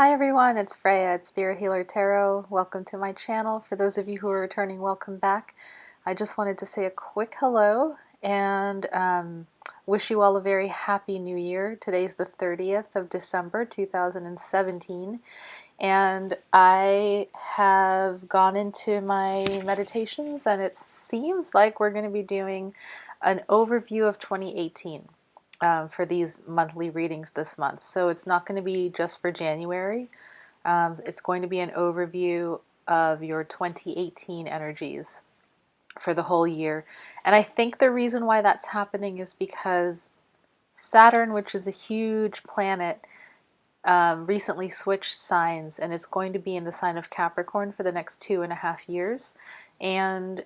Hi everyone, it's Freya at Spirit Healer Tarot. Welcome to my channel. For those of you who are returning, welcome back. I just wanted to say a quick hello and wish you all a very happy new year. Today's the 30th of December 2017 and I have gone into my meditations and it seems like we're going to be doing an overview of 2018. For these monthly readings this month. So it's not going to be just for January. It's going to be an overview of your 2018 energies for the whole year. And I think the reason why that's happening is because Saturn, which is a huge planet, recently switched signs and it's going to be in the sign of Capricorn for the next 2.5 years. And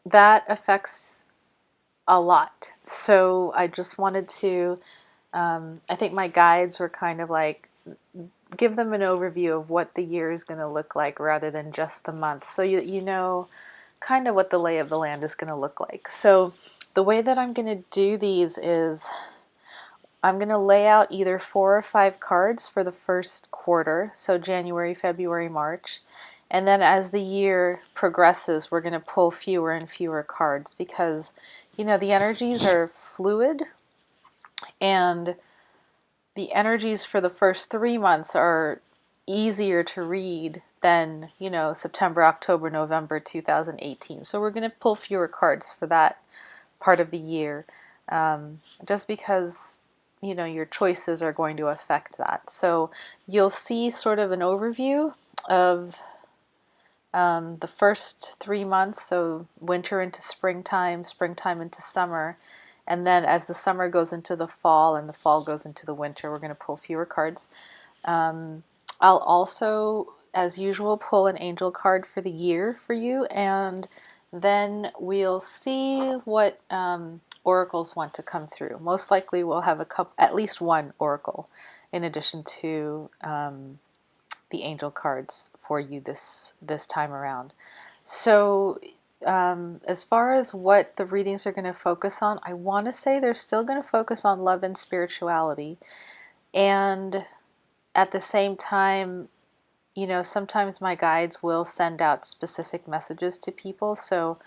that affects a lot. So I just wanted to, I think my guides were kind of like, give them an overview of what the year is going to look like rather than just the month. So you know kind of what the lay of the land is going to look like. So the way that I'm going to do these is I'm going to lay out either 4 or 5 cards for the first quarter, so January, February, March. And then as the year progresses, we're going to pull fewer and fewer cards because, you know, the energies are fluid and the energies for the first 3 months are easier to read than, you know, September, October, November 2018. So we're going to pull fewer cards for that part of the year, just because, you know, your choices are going to affect that. So you'll see sort of an overview of the first 3 months, so winter into springtime, springtime into summer, and then as the summer goes into the fall and the fall goes into the winter, we're going to pull fewer cards. I'll also, as usual, pull an angel card for the year for you, and then we'll see what oracles want to come through. Most likely we'll have at least one oracle in addition to the angel cards for you this time around. So as far as what the readings are going to focus on, I want to say they're still going to focus on love and spirituality. And at the same time, you know, sometimes my guides will send out specific messages to people. So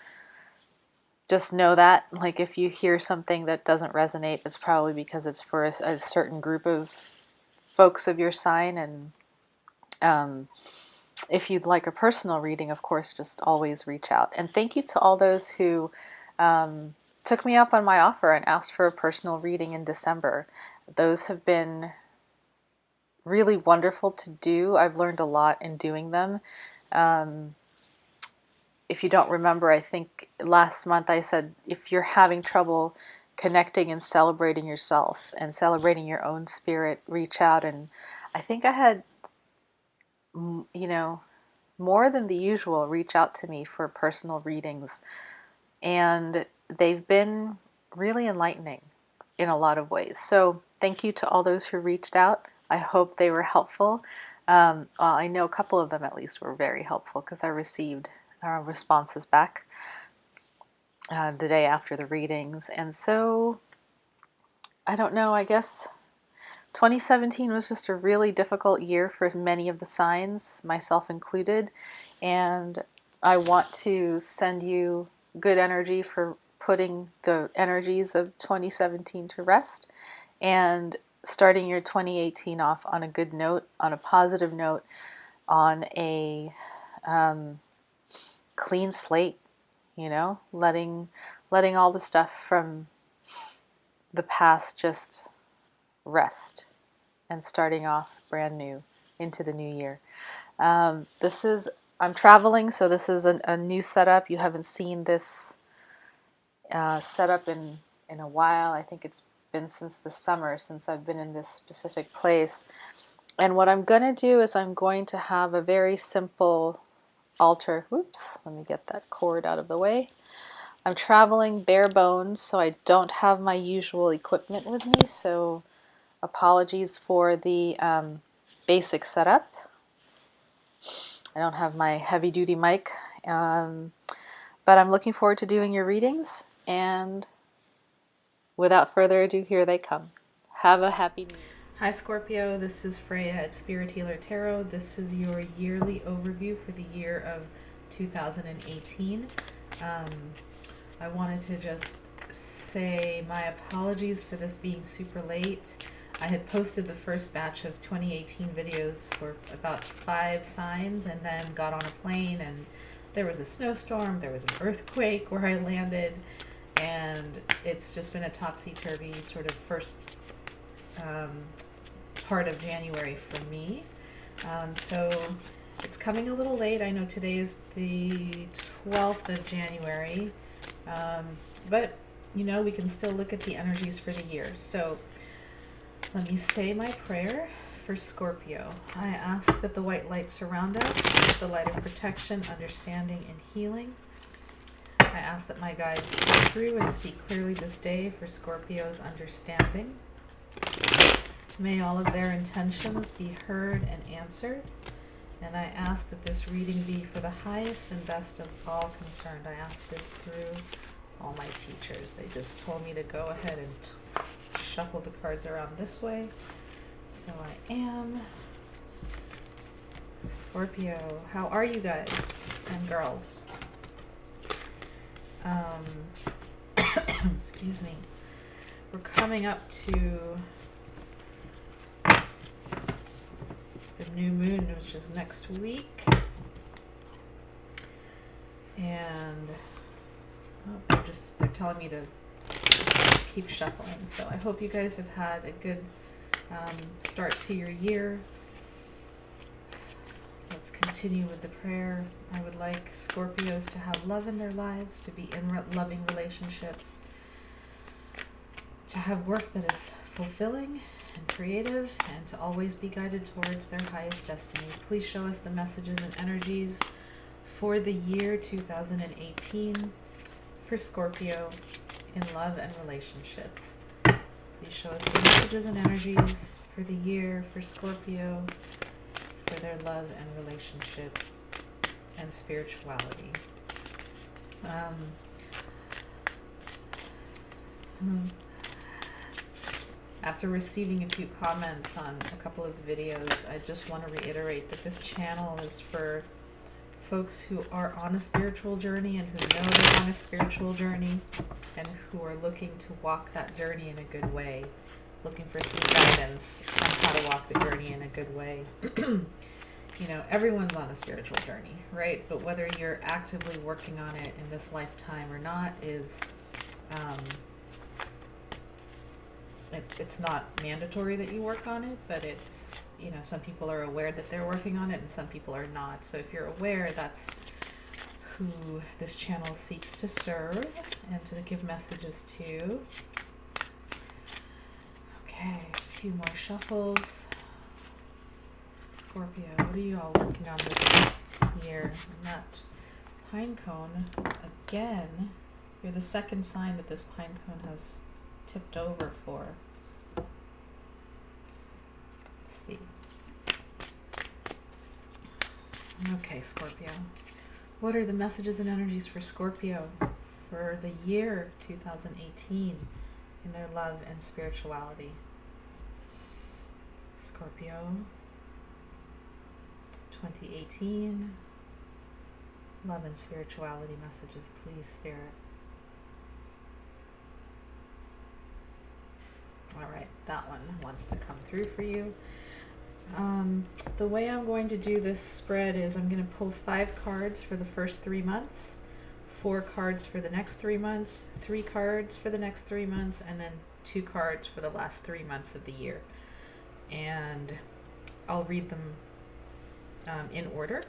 just know that, like, if you hear something that doesn't resonate, it's probably because it's for a certain group of folks of your sign. And if you'd like a personal reading, of course, just always reach out. And thank you to all those who took me up on my offer and asked for a personal reading in December. Those have been really wonderful to do. I've learned a lot in doing them. If you don't remember, I think last month I said if you're having trouble connecting and celebrating yourself and celebrating your own spirit, reach out. And I think I had, you know, more than the usual reach out to me for personal readings, and they've been really enlightening in a lot of ways. So thank you to all those who reached out. I hope they were helpful. Well, I know a couple of them at least were very helpful because I received responses back the day after the readings. And so I don't know, I guess 2017 was just a really difficult year for many of the signs, myself included, and I want to send you good energy for putting the energies of 2017 to rest and starting your 2018 off on a good note, on a positive note, on a clean slate, you know, letting all the stuff from the past just rest and starting off brand new into the new year. I'm traveling, so this is a new setup. You haven't seen this setup in a while. I think it's been since the summer since I've been in this specific place. And what I'm going to do is I'm going to have a very simple altar. Whoops, let me get that cord out of the way. I'm traveling bare bones, so I don't have my usual equipment with me, so apologies for the basic setup. I don't have my heavy-duty mic, but I'm looking forward to doing your readings, and without further ado, here they come. Have a happy new year. Hi Scorpio, this is Freya at Spirit Healer Tarot. This is your yearly overview for the year of 2018. I wanted to just say my apologies for this being super late. I had posted the first batch of 2018 videos for about 5 signs and then got on a plane and there was a snowstorm, there was an earthquake where I landed, and it's just been a topsy-turvy sort of first part of January for me. So it's coming a little late. I know today is the 12th of January, but you know, we can still look at the energies for the year. So let me say my prayer for Scorpio. I ask that the white light surround us, the light of protection, understanding, and healing. I ask that my guides come through and speak clearly this day for Scorpio's understanding. May all of their intentions be heard and answered. And I ask that this reading be for the highest and best of all concerned. I ask this through all my teachers. They just told me to go ahead and shuffle the cards around this way. So I am. Scorpio, how are you guys and girls? Excuse me. We're coming up to the new moon, which is next week. And they're telling me to keep shuffling. So I hope you guys have had a good start to your year. Let's continue with the prayer. I would like Scorpios to have love in their lives, to be in loving relationships, to have work that is fulfilling and creative, and to always be guided towards their highest destiny. Please show us the messages and energies for the year 2018 for Scorpio in love and relationships. Please show us the messages and energies for the year for Scorpio for their love and relationship and spirituality. After receiving a few comments on a couple of the videos, I just want to reiterate that this channel is for folks who are on a spiritual journey and who know they're on a spiritual journey and who are looking to walk that journey in a good way, looking for some guidance on how to walk the journey in a good way. You know, everyone's on a spiritual journey, right? But whether you're actively working on it in this lifetime or not is, it's not mandatory that you work on it, but it's, you know, some people are aware that they're working on it and some people are not. So if you're aware, that's who this channel seeks to serve and to give messages to. Okay, a few more shuffles. Scorpio, what are you all working on this year? And that pine cone, again, you're the second sign that this pine cone has tipped over for. Let's see. Okay, Scorpio. What are the messages and energies for Scorpio for the year 2018 in their love and spirituality? Scorpio, 2018, love and spirituality messages, please, Spirit. All right, that one wants to come through for you. The way I'm going to do this spread is I'm going to pull 5 cards for the first 3 months, 4 cards for the next 3 months, 3 cards for the next 3 months, and then 2 cards for the last 3 months of the year. And I'll read them in order,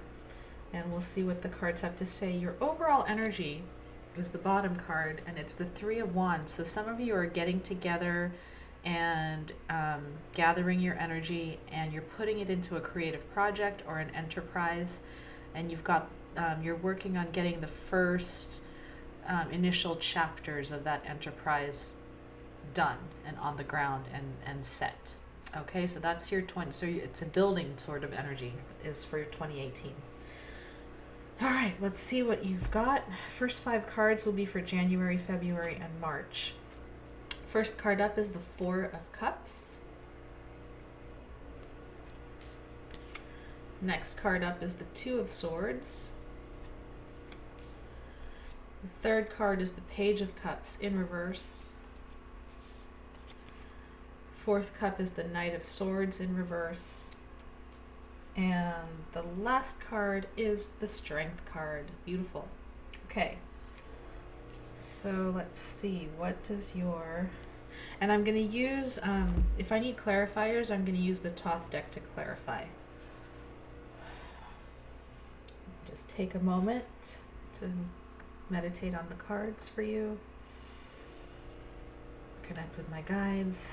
and we'll see what the cards have to say. Your overall energy is the bottom card, and it's the 3 of Wands. So some of you are getting together and gathering your energy, and you're putting it into a creative project or an enterprise, and you've got you're working on getting the first initial chapters of that enterprise done and on the ground and set. Okay, so that's your 20. So it's a building sort of energy is for 2018. All right, let's see what you've got. First 5 cards will be for January, February, and March. First card up is the 4 of Cups. Next card up is the Two of Swords. The third card is the Page of Cups in reverse. Fourth cup is the Knight of Swords in reverse. And the last card is the Strength card. Beautiful. Okay. So let's see, what does your... And I'm going to use, if I need clarifiers, I'm going to use the Thoth deck to clarify. Just take a moment to meditate on the cards for you. Connect with my guides.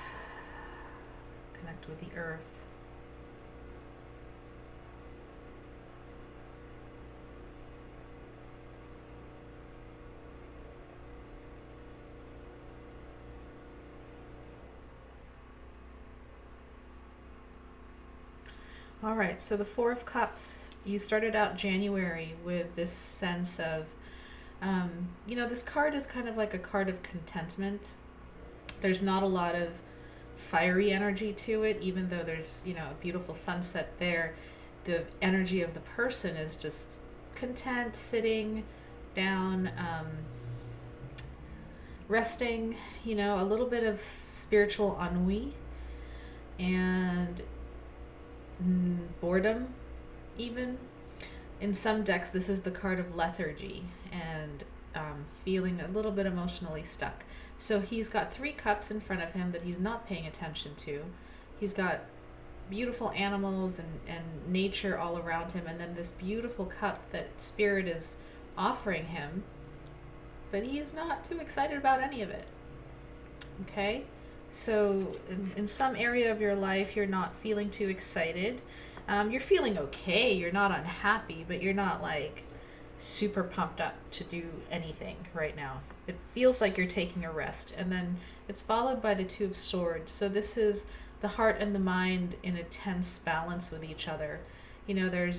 Connect with the earth. All right, so the Four of Cups, you started out January with this sense of, you know, this card is kind of like a card of contentment. There's not a lot of fiery energy to it, even though there's, you know, a beautiful sunset there. The energy of the person is just content, sitting down, resting, you know, a little bit of spiritual ennui and boredom even. In some decks, this is the card of lethargy and feeling a little bit emotionally stuck. So he's got 3 cups in front of him that he's not paying attention to. He's got beautiful animals and nature all around him, and then this beautiful cup that Spirit is offering him, but he's not too excited about any of it. Okay? So in some area of your life, you're not feeling too excited. You're feeling okay. You're not unhappy, but you're not like super pumped up to do anything right now. It feels like you're taking a rest. And then it's followed by the Two of Swords. So this is the heart and the mind in a tense balance with each other. You know, it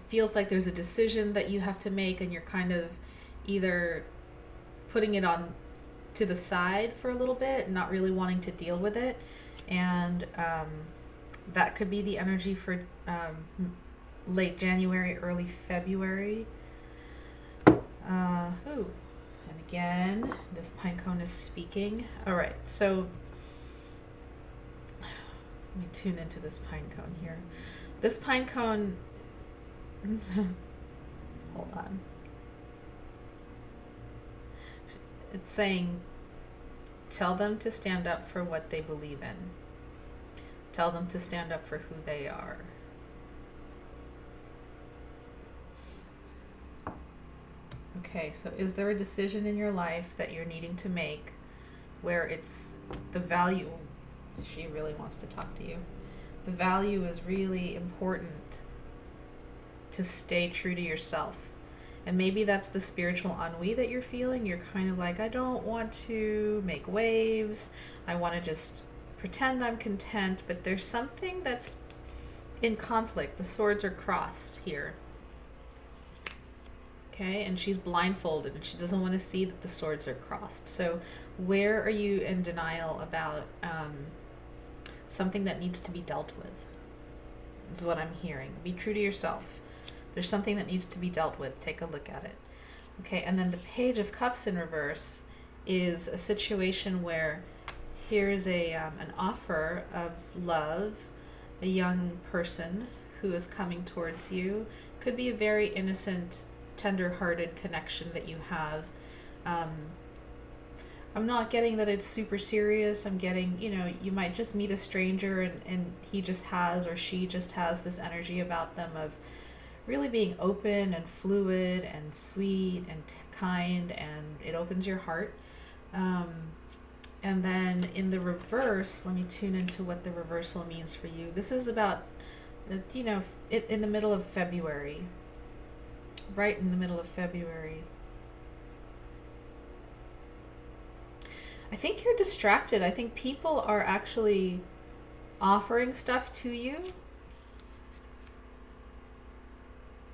feels like there's a decision that you have to make, and you're kind of either putting it on to the side for a little bit, not really wanting to deal with it. And that could be the energy for late January, early February. And again, this pine cone is speaking. All right, so let me tune into this pine cone here. This pine cone, hold on. It's saying, tell them to stand up for what they believe in. Tell them to stand up for who they are. Okay, so is there a decision in your life that you're needing to make where it's the value? She really wants to talk to you. The value is really important to stay true to yourself. And maybe that's the spiritual ennui that you're feeling. You're kind of like, I don't want to make waves. I want to just pretend I'm content. But there's something that's in conflict. The swords are crossed here. Okay, and she's blindfolded and she doesn't want to see that the swords are crossed. So where are you in denial about something that needs to be dealt with? Is what I'm hearing. Be true to yourself. There's something that needs to be dealt with. Take a look at it. Okay, and then the Page of Cups in reverse is a situation where here's an offer of love, a young person who is coming towards you. Could be a very innocent, tender-hearted connection that you have. I'm not getting that it's super serious. I'm getting, you know, you might just meet a stranger and he just has, or she just has this energy about them of really being open and fluid and sweet and kind, and it opens your heart. And then in the reverse, let me tune into what the reversal means for you. This is about, you know, in the middle of February. Right in the middle of February. I think you're distracted. I think people are actually offering stuff to you.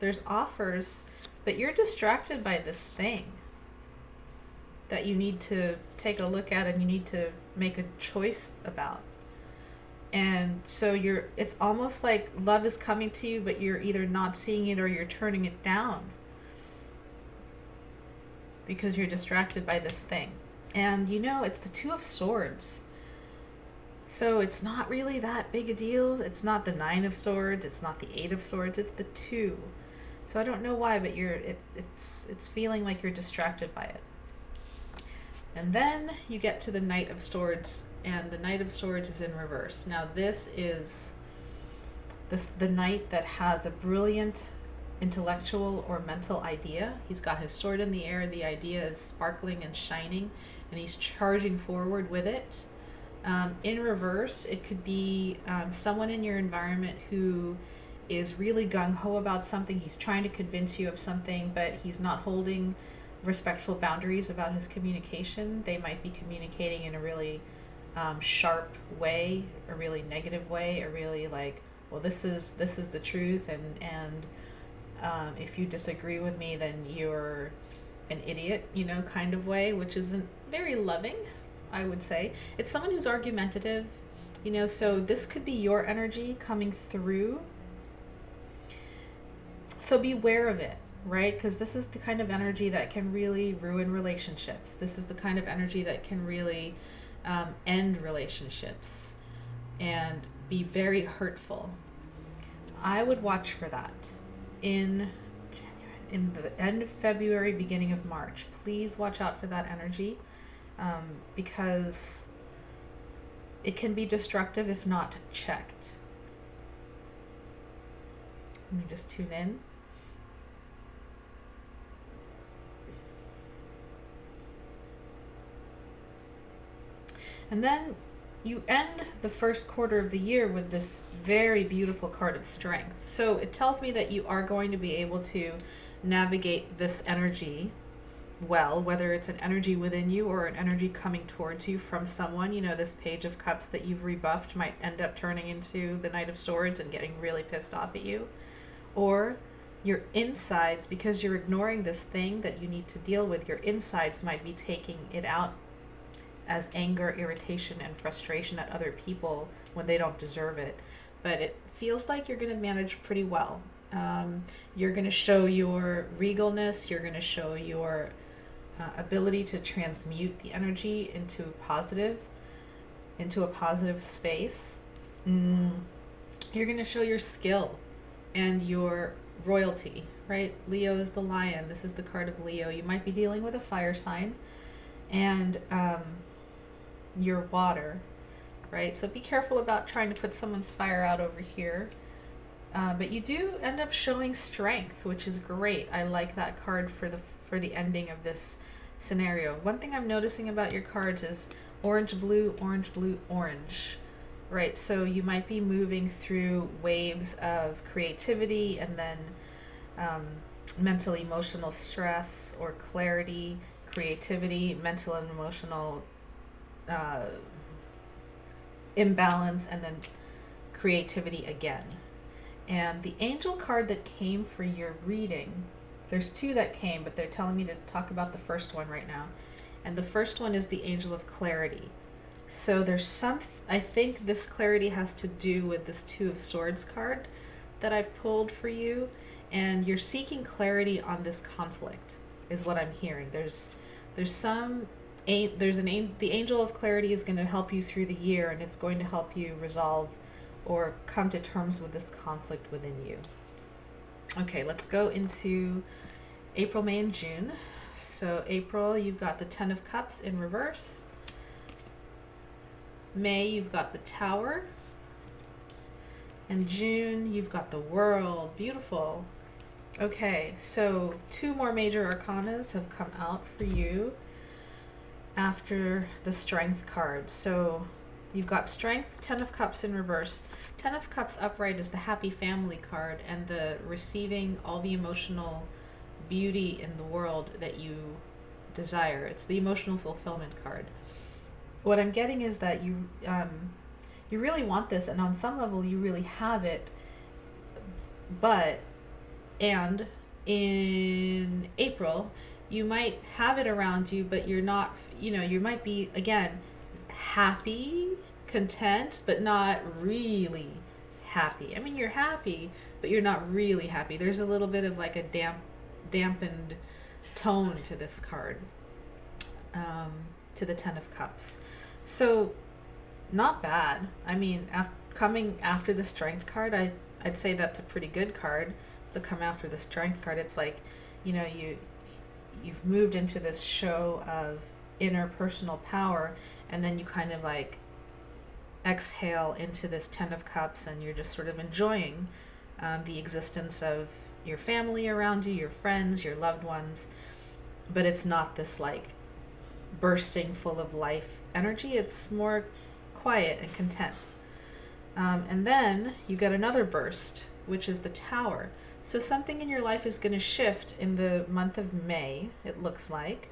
There's offers, but you're distracted by this thing that you need to take a look at and you need to make a choice about. And so it's almost like love is coming to you, but you're either not seeing it or you're turning it down because you're distracted by this thing. And it's the Two of Swords. So it's not really that big a deal. It's not the Nine of Swords. It's not the Eight of Swords. It's the Two. So I don't know why, but it's feeling like you're distracted by it. And then you get to the Knight of Swords, and the Knight of Swords is in reverse. Now this is the knight that has a brilliant intellectual or mental idea. He's got his sword in the air. The idea is sparkling and shining, and he's charging forward with it. In reverse, it could be someone in your environment who is really gung-ho about something. He's trying to convince you of something, but he's not holding respectful boundaries about his communication. They might be communicating in a really sharp way, a really negative way, a really like, well, this is the truth, and if you disagree with me, then you're an idiot, kind of way, which isn't very loving, I would say. It's someone who's argumentative, so this could be your energy coming through. So beware of it, right? Because this is the kind of energy that can really ruin relationships. This is the kind of energy that can really end relationships and be very hurtful. I would watch for that in the end of February, beginning of March. Please watch out for that energy, because it can be destructive if not checked. Let me just tune in. And then you end the first quarter of the year with this very beautiful card of strength. So it tells me that you are going to be able to navigate this energy well, whether it's an energy within you or an energy coming towards you from someone. This Page of Cups that you've rebuffed might end up turning into the Knight of Swords and getting really pissed off at you. Or your insides, because you're ignoring this thing that you need to deal with, your insides might be taking it out as anger, irritation, and frustration at other people when they don't deserve it. But it feels like you're going to manage pretty well. You're going to show your regalness. You're going to show your ability to transmute the energy into a positive space. You're going to show your skill and your royalty, right? Leo is the lion. This is the card of Leo. You might be dealing with a fire sign, and your water, right? So be careful about trying to put someone's fire out over here. But you do end up showing strength, which is great. I like that card for the ending of this scenario. One thing I'm noticing about your cards is orange, blue, orange, blue, orange, right? So you might be moving through waves of creativity and then mental, emotional stress or clarity, creativity, mental and emotional imbalance, and then creativity again. And the angel card that came for your reading, there's two that came, but they're telling me to talk about the first one right now. And the first one is the Angel of Clarity. So there's I think this clarity has to do with this Two of Swords card that I pulled for you. And you're seeking clarity on this conflict, is what I'm hearing. The Angel of Clarity is going to help you through the year, and it's going to help you resolve or come to terms with this conflict within you. Okay, let's go into April, May, and June. So April, you've got the Ten of Cups in reverse. May, you've got the Tower. And June, you've got the World. Beautiful. Okay, so two more major arcanas have come out for you after the Strength card. So you've got Strength, Ten of Cups in reverse. Ten of Cups upright is the Happy Family card and the receiving all the emotional beauty in the world that you desire. It's the emotional fulfillment card. What I'm getting is that you really want this, and on some level you really have it, and in April you might have it around you, but you're not, you might be, again, happy, content, but not really happy. I mean, you're happy, but you're not really happy. There's a little bit of like a dampened tone to this card, to the Ten of Cups. So not bad. I mean, coming after the Strength card, I'd say that's a pretty good card to come after the Strength card. It's like, you've moved into this show of interpersonal power, and then you kind of like exhale into this Ten of Cups, and you're just sort of enjoying the existence of your family around you, your friends, your loved ones. But it's not this like bursting full of life energy. It's more quiet and content. And then you get another burst, which is the Tower. So something in your life is going to shift in the month of May, it looks like,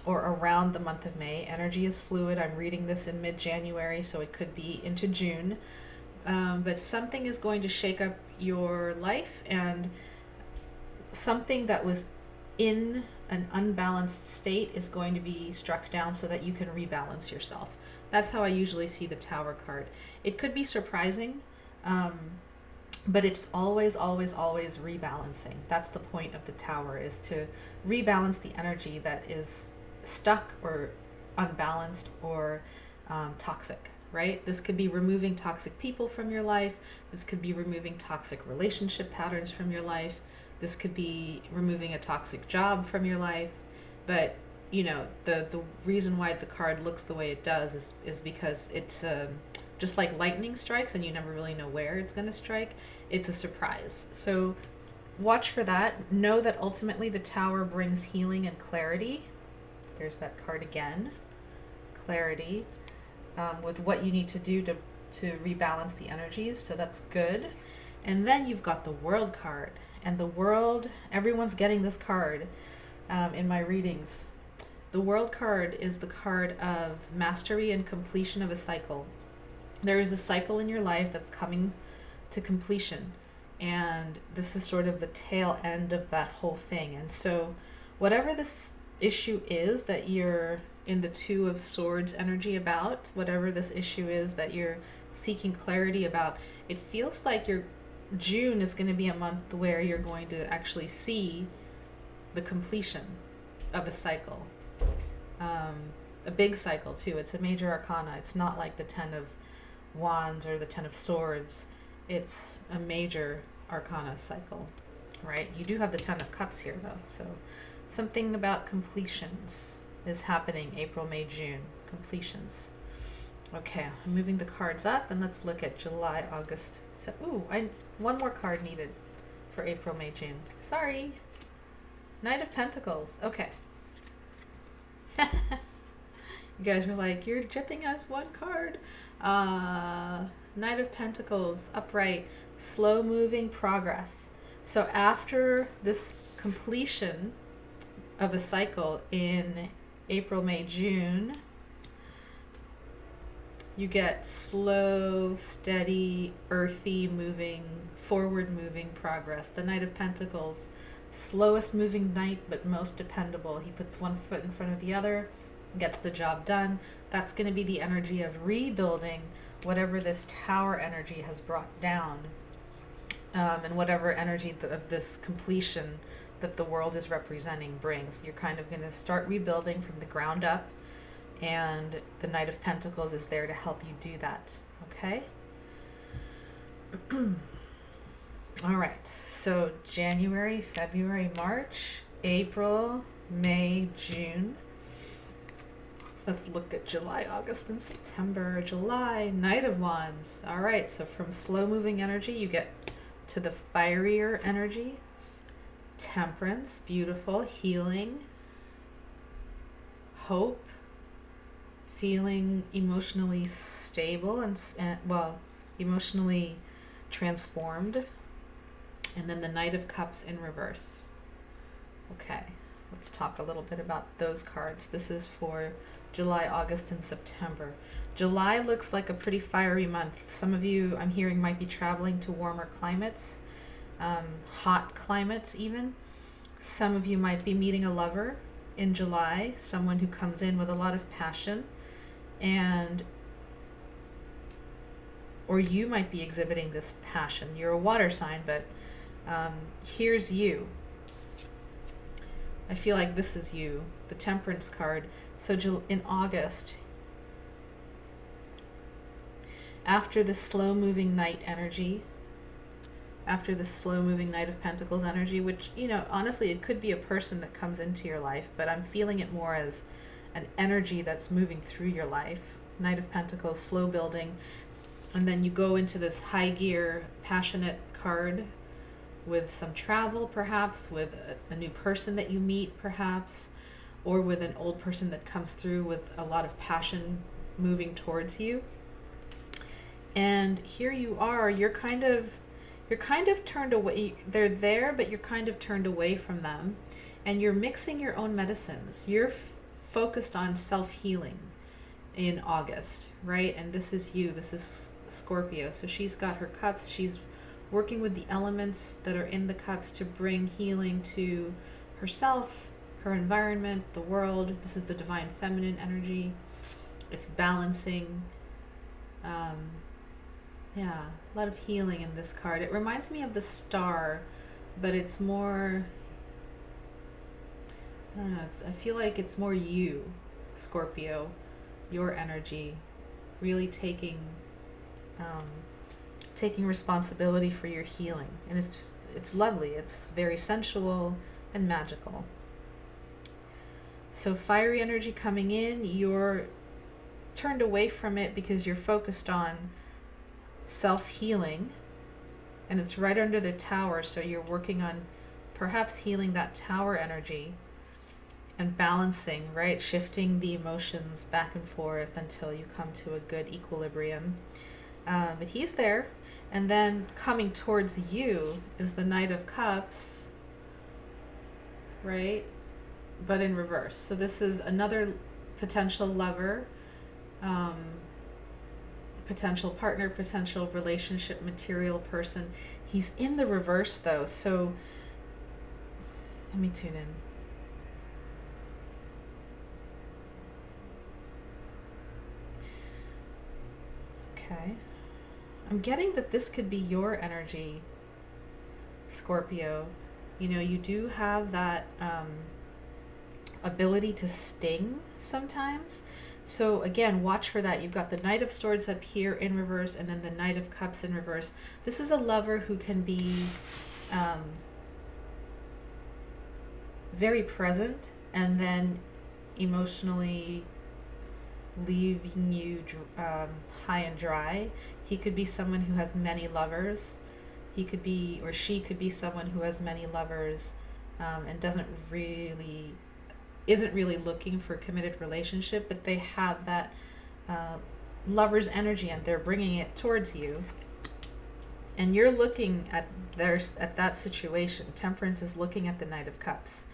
or around the month of May. Energy is fluid. I'm reading this in mid-January, so it could be into June. But something is going to shake up your life, and something that was in an unbalanced state is going to be struck down so that you can rebalance yourself. That's how I usually see the Tower card. It could be surprising, but it's always, always, always rebalancing. That's the point of the Tower, is to rebalance the energy that is stuck or unbalanced or toxic, right? This could be removing toxic people from your life. This could be removing toxic relationship patterns from your life. This could be removing a toxic job from your life. But the reason why the card looks the way it does is because it's just like lightning strikes and you never really know where it's going to strike. It's a surprise. So watch for that. Know that ultimately the Tower brings healing and clarity. There's that card again. Clarity, with what you need to do to rebalance the energies. So that's good. And then you've got the World card. And the World, everyone's getting this card in my readings. The World card is the card of mastery and completion of a cycle. There is a cycle in your life that's coming to completion, and this is sort of the tail end of that whole thing. And so whatever this issue is that you're in the Two of Swords energy about, whatever this issue is that you're seeking clarity about, it feels like June is going to be a month where you're going to actually see the completion of a cycle. A big cycle too. It's a major arcana. It's not like the Ten of Wands or the Ten of Swords. It's a major arcana cycle, right? You do have the Ten of Cups here though, so something about completions is happening April, May, June. Completions. Okay, I'm moving the cards up, and let's look at July, August. One more card needed for April, May, June. Sorry. Knight of Pentacles. Okay. You guys were like, you're jipping us one card. Knight of Pentacles, upright, slow moving progress. So after this completion of a cycle in April, May, June, you get slow, steady, earthy moving, forward moving progress. The Knight of Pentacles, slowest moving knight, but most dependable. He puts one foot in front of the other, gets the job done. That's going to be the energy of rebuilding whatever this Tower energy has brought down, and whatever energy of this completion that the World is representing brings. You're kind of going to start rebuilding from the ground up, and the Knight of Pentacles is there to help you do that. Okay? All right. So January, February, March, April, May, June. Let's look at July, August, and September. July, Knight of Wands. All right, so from slow-moving energy, you get to the fierier energy. Temperance, beautiful, healing, hope, feeling emotionally stable and emotionally transformed. And then the Knight of Cups in reverse. Okay, let's talk a little bit about those cards. This is for July, August, and September. July looks like a pretty fiery month. Some of you, I'm hearing, might be traveling to warmer climates, hot climates even. Some of you might be meeting a lover in July, someone who comes in with a lot of passion. And or you might be exhibiting this passion. You're a water sign, but here's you. I feel like this is you, the Temperance card. So in August, after the slow-moving Knight energy, after the slow-moving Knight of Pentacles energy, which, you know, honestly, it could be a person that comes into your life, but I'm feeling it more as an energy that's moving through your life. Knight of Pentacles, slow building, and then you go into this high gear, passionate card with some travel, perhaps, with a new person that you meet, perhaps, or with an old person that comes through with a lot of passion moving towards you. And here you are, you're kind of turned away. They're there, but you're kind of turned away from them, and you're mixing your own medicines. You're focused on self-healing in August, right? And this is you, this is Scorpio. So she's got her cups, she's working with the elements that are in the cups to bring healing to herself, her environment, the world. This is the divine feminine energy. It's balancing. Yeah, a lot of healing in this card. It reminds me of the star, but it's more, I don't know, I feel like it's more you, Scorpio, your energy, really taking responsibility for your healing. And it's lovely. It's very sensual and magical. So fiery energy coming in, you're turned away from it because you're focused on self-healing, and it's right under the tower, so you're working on perhaps healing that tower energy and balancing, right? Shifting the emotions back and forth until you come to a good equilibrium. But he's there. And then coming towards you is the Knight of Cups, right? But in reverse. So this is another potential lover, potential partner, potential relationship, material person. He's in the reverse though, so let me tune in. Okay. I'm getting that this could be your energy, Scorpio. You know, you do have that ability to sting sometimes. So again, watch for that. You've got the Knight of Swords up here in reverse, and then the Knight of Cups in reverse. This is a lover who can be very present and then emotionally leaving you high and dry. He could be someone who has many lovers. He could be, or she could be someone who has many lovers and isn't really looking for a committed relationship, but they have that lover's energy and they're bringing it towards you. And you're looking at that situation. Temperance is looking at the Knight of Cups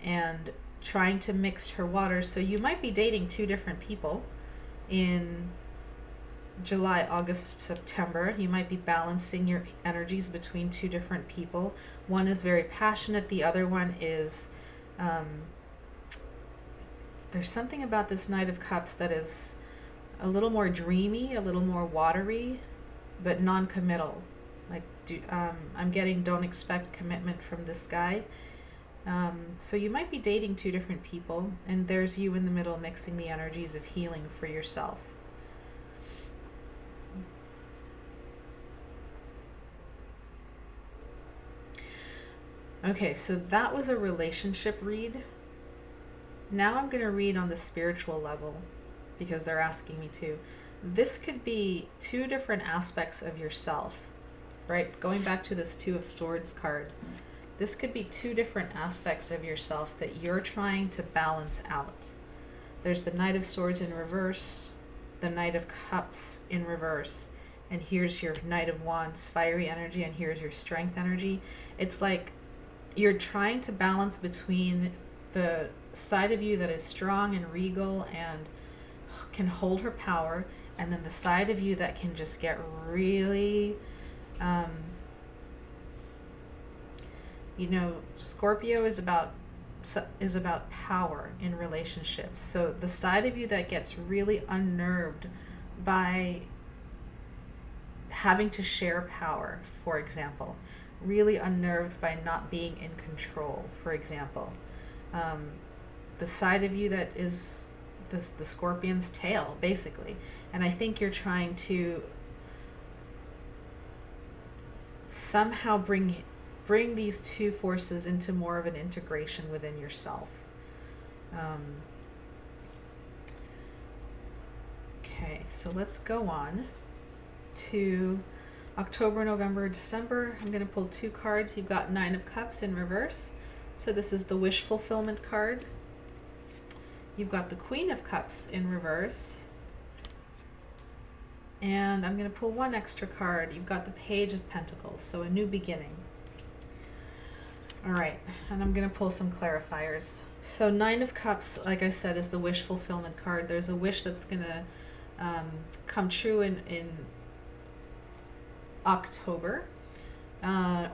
and trying to mix her waters. So you might be dating two different people in July, August, September. You might be balancing your energies between two different people. One is very passionate, the other one is there's something about this Knight of Cups that is a little more dreamy, a little more watery, but non-committal. Like, I'm getting don't expect commitment from this guy. So you might be dating two different people, and there's you in the middle mixing the energies of healing for yourself. Okay, so that was a relationship read. Now I'm going to read on the spiritual level because they're asking me to. This could be two different aspects of yourself, right? Going back to this Two of Swords card, this could be two different aspects of yourself that you're trying to balance out. There's the Knight of Swords in reverse, the Knight of Cups in reverse, and here's your Knight of Wands, fiery energy, and here's your strength energy. It's like you're trying to balance between the side of you that is strong and regal and can hold her power, and then the side of you that can just get really you know, Scorpio is about power in relationships. So the side of you that gets really unnerved by having to share power, for example. Really unnerved by not being in control, for example. The side of you that is the scorpion's tail, basically. And I think you're trying to somehow bring these two forces into more of an integration within yourself. Okay, so let's go on to October, November, December. I'm going to pull 2 cards. You've got 9 of Cups in reverse. So this is the wish fulfillment card. You've got the Queen of Cups in reverse. And I'm going to pull 1 extra card. You've got the Page of Pentacles, so a new beginning. All right, and I'm going to pull some clarifiers. So 9 of Cups, like I said, is the wish fulfillment card. There's a wish that's going to come true in October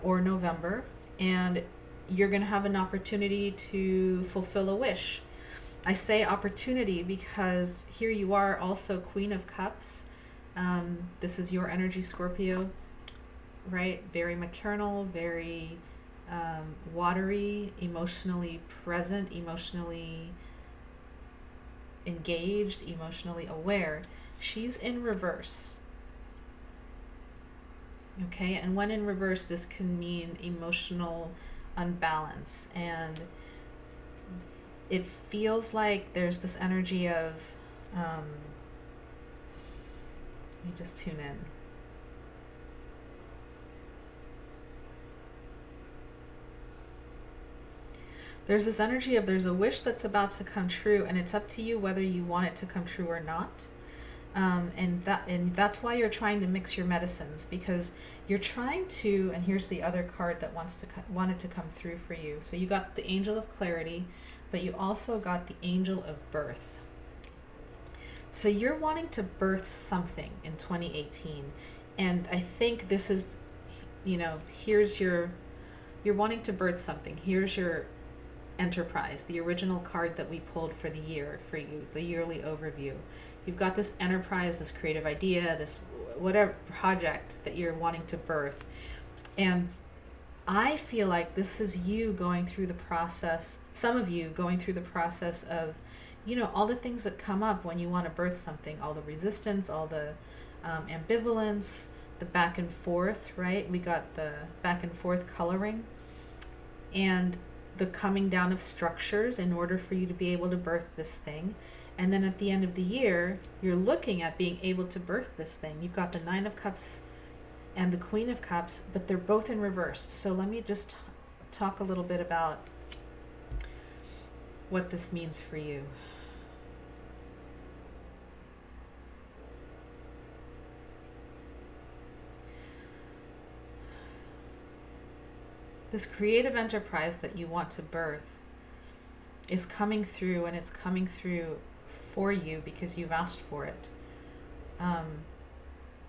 or November, and you're going to have an opportunity to fulfill a wish. I say opportunity because here you are, also Queen of Cups. This is your energy, Scorpio, right? Very maternal, very watery, emotionally present, emotionally engaged, emotionally aware. She's in reverse. Okay, and when in reverse, this can mean emotional unbalance, and it feels like there's this energy of let me just tune in. There's this energy of there's a wish that's about to come true, and it's up to you whether you want it to come true or not. And that's why you're trying to mix your medicines, because you're trying to, and here's the other card that wanted to come through for you. So you got the Angel of Clarity, but you also got the Angel of Birth. So you're wanting to birth something in 2018. And I think this is, you're wanting to birth something. Here's your enterprise, the original card that we pulled for the year for you, the yearly overview. You've got this enterprise, this creative idea, this whatever project that you're wanting to birth. And I feel like this is you going through the process, some of you going through the process of, all the things that come up when you want to birth something, all the resistance, all the ambivalence, the back and forth, right? We got the back and forth coloring, and the coming down of structures in order for you to be able to birth this thing. And then at the end of the year, you're looking at being able to birth this thing. You've got the 9 of Cups and the Queen of Cups, but they're both in reverse. So let me just talk a little bit about what this means for you. This creative enterprise that you want to birth is coming through, and it's coming through for you because you've asked for it.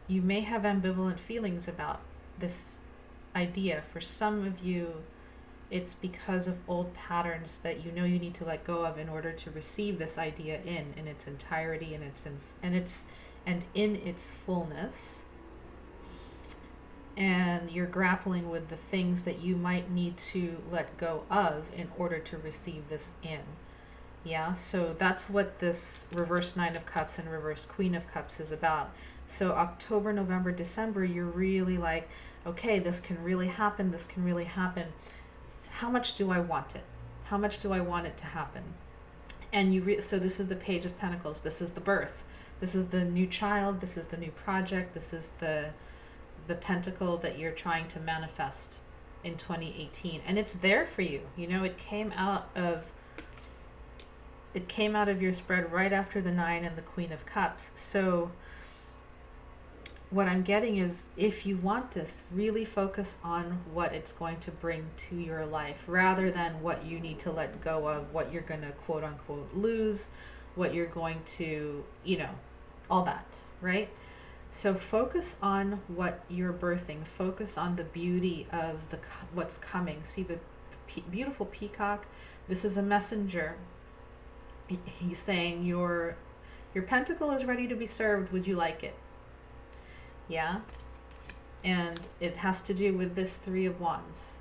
You may have ambivalent feelings about this idea. For some of you, it's because of old patterns that you need to let go of in order to receive this idea in its entirety and in its fullness. And you're grappling with the things that you might need to let go of in order to receive this in. Yeah, so that's what this reverse 9 of Cups and reverse Queen of Cups is about. So October, November, December, you're really like, okay, this can really happen, this can really happen. How much do I want it? How much do I want it to happen? And so this is the Page of Pentacles, this is the birth. This is the new child, this is the new project, this is the pentacle that you're trying to manifest in 2018, and it's there for you. It came out of your spread right after the 9 and the Queen of Cups. So what I'm getting is, if you want this, really focus on what it's going to bring to your life, rather than what you need to let go of, what you're going to quote unquote lose, what you're going to, all that, right? So focus on what you're birthing. Focus on the beauty of what's coming. See the beautiful peacock? This is a messenger. He's saying your pentacle is ready to be served. Would you like it? Yeah? And it has to do with this Three of Wands.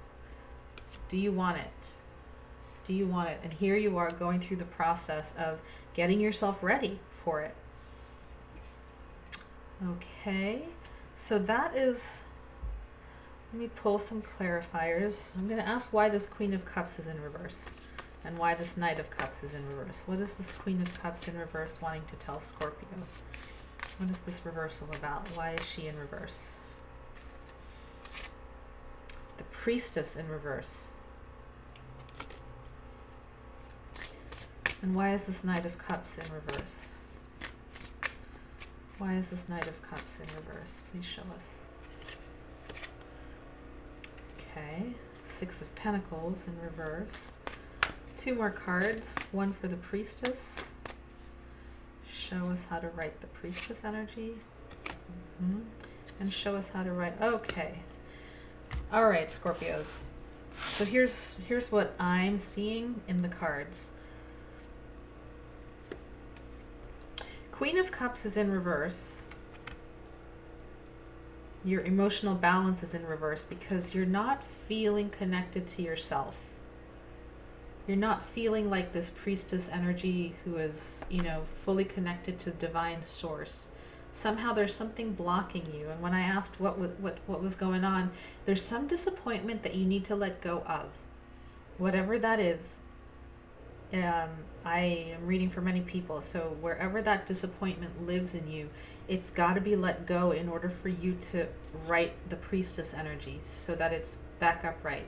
Do you want it? Do you want it? And here you are going through the process of getting yourself ready for it. Okay, so that is, let me pull some clarifiers. I'm going to ask why this Queen of Cups is in reverse and why this Knight of Cups is in reverse. What is this Queen of Cups in reverse wanting to tell Scorpio? What is this reversal about? Why is she in reverse? The Priestess in reverse. And why is this Knight of Cups in reverse? Why is this Knight of Cups in reverse? Please show us. Okay, Six of Pentacles in reverse. Two more cards, one for the Priestess. Show us how to write the Priestess energy. And show us how to write, okay. All right, Scorpios. So here's what I'm seeing in the cards. Queen of Cups is in reverse. Your emotional balance is in reverse because you're not feeling connected to yourself. You're not feeling like this priestess energy who is, you know, fully connected to divine source. Somehow there's something blocking you. And when I asked what was going on, there's some disappointment that you need to let go of. Whatever that is. I am reading for many people, so wherever that disappointment lives in you, it's got to be let go in order for you to write the priestess energy so that it's back upright.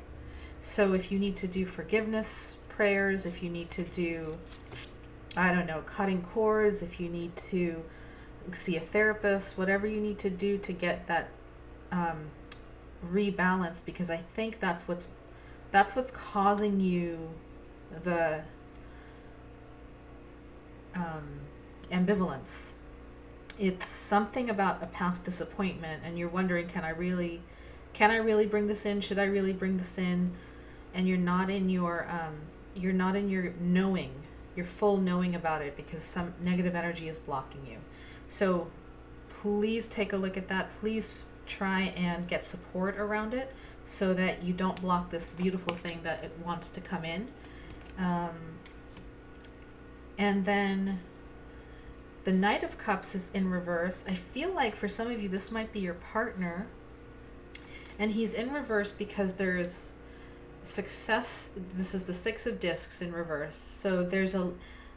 So if you need to do forgiveness prayers, if you need to do, I don't know, cutting cords, if you need to see a therapist, whatever you need to do to get that rebalance, because I think that's what's causing you the ambivalence. It's something about a past disappointment and you're wondering, can I really bring this in? Should I really bring this in? And you're not in your knowing, your full knowing about it, because some negative energy is blocking you. So please take a look at that. Please try and get support around it so that you don't block this beautiful thing that it wants to come in. And then the Knight of Cups is in reverse. I feel like for some of you, this might be your partner. And he's in reverse because there's success. This is the Six of Discs in reverse. So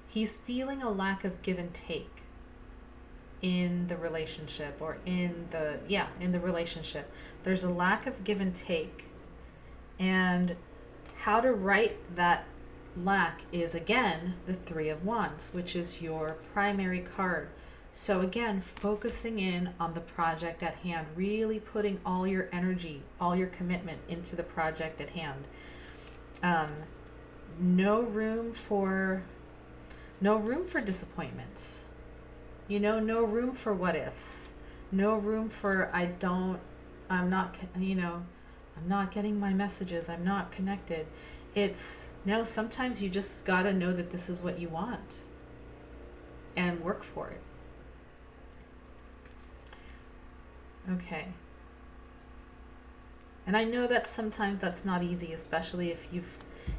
he's feeling a lack of give and take in the relationship, or in the relationship. There's a lack of give and take. And how to write that lack is, again, the Three of Wands, which is your primary card. So again, focusing in on the project at hand, really putting all your energy, all your commitment into the project at hand. No room for disappointments. You know, no room for what ifs. No room for I'm not getting my messages. I'm not connected. No, sometimes you just gotta know that this is what you want and work for it. Okay. And I know that sometimes that's not easy, especially if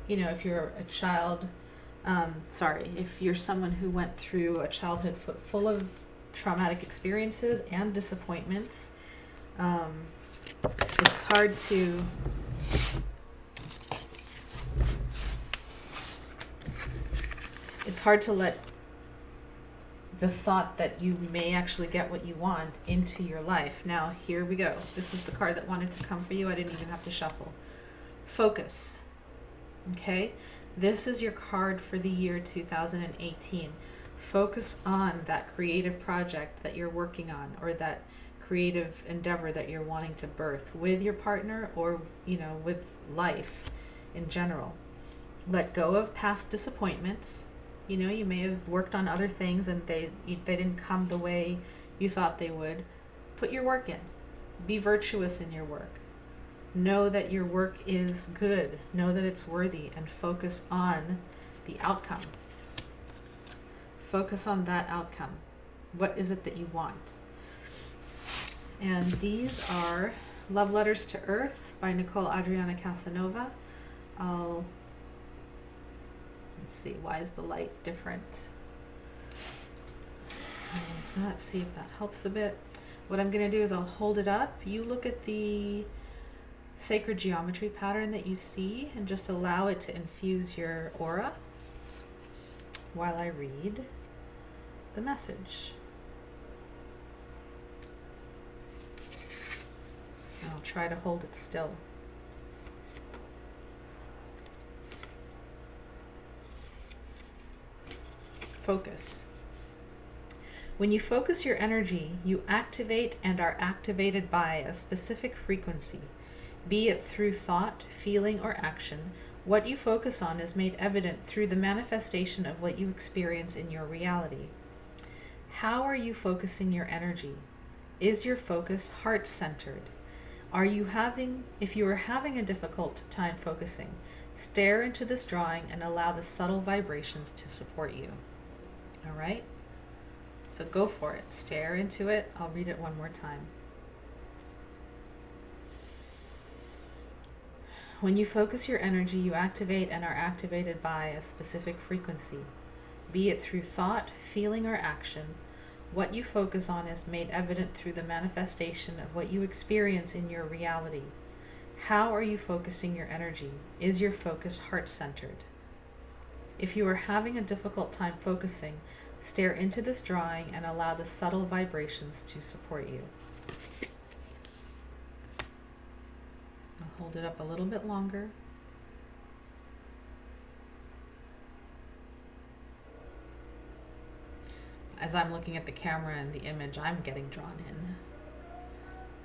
if you're a child, if you're someone who went through a childhood full of traumatic experiences and disappointments. It's hard to let the thought that you may actually get what you want into your life. Now, here we go. This is the card that wanted to come for you. I didn't even have to shuffle. Focus. Okay? This is your card for the year 2018. Focus on that creative project that you're working on, or that creative endeavor that you're wanting to birth with your partner, or, with life in general. Let go of past disappointments. You may have worked on other things and they didn't come the way you thought they would. Put your work in. Be virtuous in your work. Know that your work is good. Know that it's worthy, and focus on the outcome. Focus on that outcome. What is it that you want? And these are Love Letters to Earth by Nicole Adriana Casanova. Let's see, why is the light different? Use that, see if that helps a bit. What I'm going to do is I'll hold it up. You look at the sacred geometry pattern that you see and just allow it to infuse your aura while I read the message. I'll try to hold it still. Focus. When you focus your energy, you activate and are activated by a specific frequency, be it through thought, feeling, or action. What you focus on is made evident through the manifestation of what you experience in your reality. How are you focusing your energy? Is your focus heart-centered? If you are having a difficult time focusing, stare into this drawing and allow the subtle vibrations to support you. All right? So go for it. Stare into it. I'll read it one more time. When you focus your energy, you activate and are activated by a specific frequency, be it through thought, feeling, or action. What you focus on is made evident through the manifestation of what you experience in your reality. How are you focusing your energy? Is your focus heart-centered? If you are having a difficult time focusing, stare into this drawing and allow the subtle vibrations to support you. I'll hold it up a little bit longer. As I'm looking at the camera and the image, I'm getting drawn in.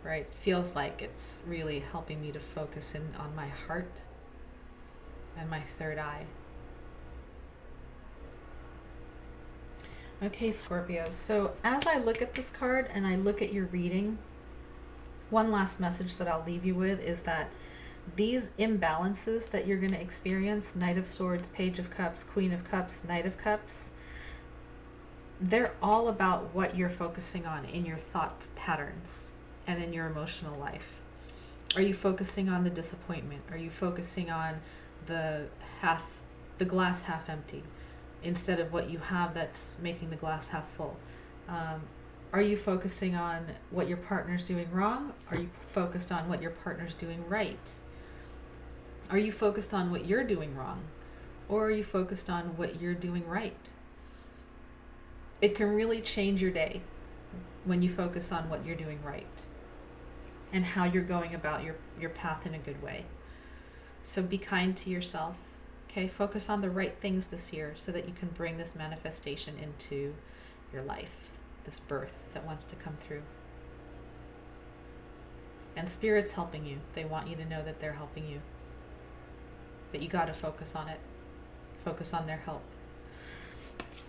Right? Feels like it's really helping me to focus in on my heart and my third eye. Okay, Scorpio, so as I look at this card and I look at your reading, one last message that I'll leave you with is that these imbalances that you're going to experience, Knight of Swords, Page of Cups, Queen of Cups, Knight of Cups, they're all about what you're focusing on in your thought patterns and in your emotional life. Are you focusing on the disappointment? Are you focusing on the glass half empty instead of what you have that's making the glass half full? Are you focusing on what your partner's doing wrong? Are you focused on what your partner's doing right? Are you focused on what you're doing wrong? Or are you focused on what you're doing right? It can really change your day when you focus on what you're doing right and how you're going about your path in a good way. So be kind to yourself, okay? Focus on the right things this year so that you can bring this manifestation into your life, this birth that wants to come through. And Spirit's helping you. They want you to know that they're helping you. But you got to focus on it. Focus on their help.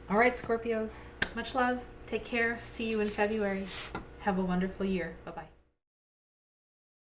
All right, Scorpios. Much love. Take care. See you in February. Have a wonderful year. Bye-bye.